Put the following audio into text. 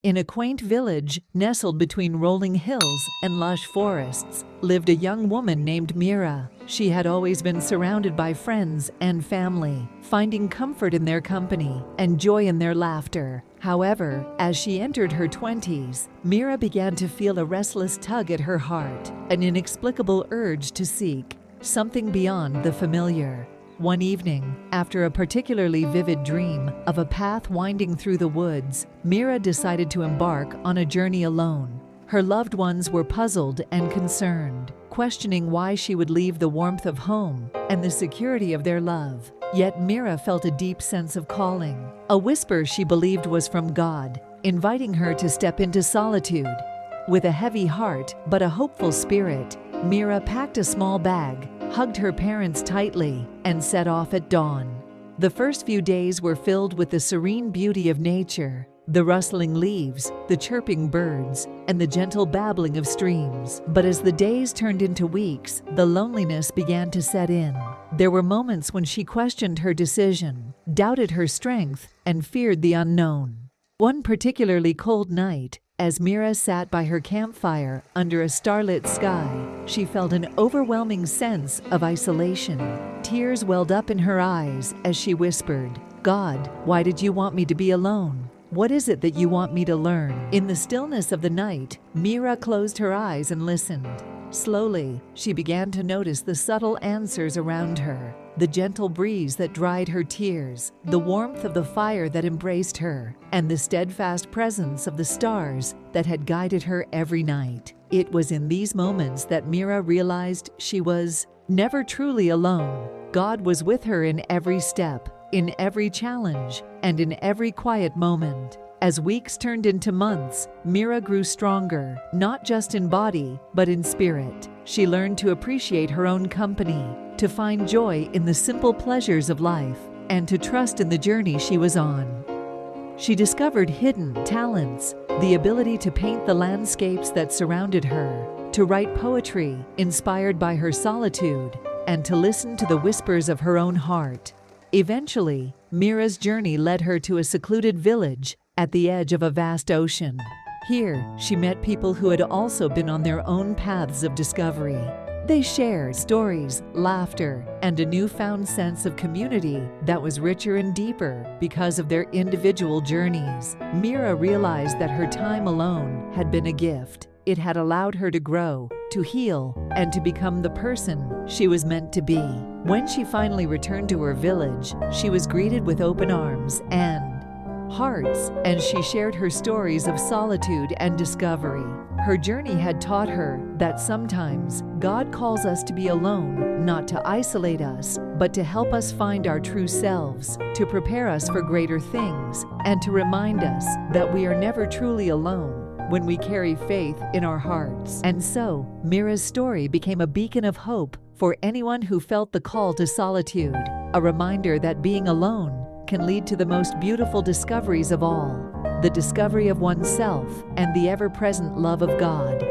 In a quaint village nestled between rolling hills and lush forests lived a young woman named Mira. She had always been surrounded by friends and family, finding comfort in their company and joy in their laughter. However, as she entered her 20s, Mira began to feel a restless tug at her heart, an inexplicable urge to seek something beyond the familiar. One evening, after a particularly vivid dream of a path winding through the woods, Mira decided to embark on a journey alone. Her loved ones were puzzled and concerned, questioning why she would leave the warmth of home and the security of their love. Yet Mira felt a deep sense of calling, a whisper she believed was from God, inviting her to step into solitude. With a heavy heart but a hopeful spirit, Mira packed a small bag, hugged her parents tightly, and set off at dawn. The first few days were filled with the serene beauty of nature, the rustling leaves, the chirping birds, and the gentle babbling of streams. But as the days turned into weeks, the loneliness began to set in. There were moments when she questioned her decision, doubted her strength, and feared the unknown. One particularly cold night, as Mira sat by her campfire under a starlit sky, she felt an overwhelming sense of isolation. Tears welled up in her eyes as she whispered, "God, why did you want me to be alone? What is it that you want me to learn?" In the stillness of the night, Mira closed her eyes and listened. Slowly, she began to notice the subtle answers around her, the gentle breeze that dried her tears, the warmth of the fire that embraced her, and the steadfast presence of the stars that had guided her every night. It was in these moments that Mira realized she was never truly alone. God was with her in every step, in every challenge, and in every quiet moment. As weeks turned into months, Mira grew stronger, not just in body, but in spirit. She learned to appreciate her own company, to find joy in the simple pleasures of life, and to trust in the journey she was on. She discovered hidden talents, the ability to paint the landscapes that surrounded her, to write poetry inspired by her solitude, and to listen to the whispers of her own heart. Eventually, Mira's journey led her to a secluded village at the edge of a vast ocean. Here, she met people who had also been on their own paths of discovery. They shared stories, laughter, and a newfound sense of community that was richer and deeper because of their individual journeys. Mira realized that her time alone had been a gift. It had allowed her to grow, to heal, and to become the person she was meant to be. When she finally returned to her village, she was greeted with open arms and hearts, and she shared her stories of solitude and discovery. Her journey had taught her that sometimes God calls us to be alone, not to isolate us, but to help us find our true selves, to prepare us for greater things, and to remind us that we are never truly alone when we carry faith in our hearts. And so, Mira's story became a beacon of hope for anyone who felt the call to solitude, a reminder that being alone can lead to the most beautiful discoveries of all, the discovery of oneself and the ever-present love of God.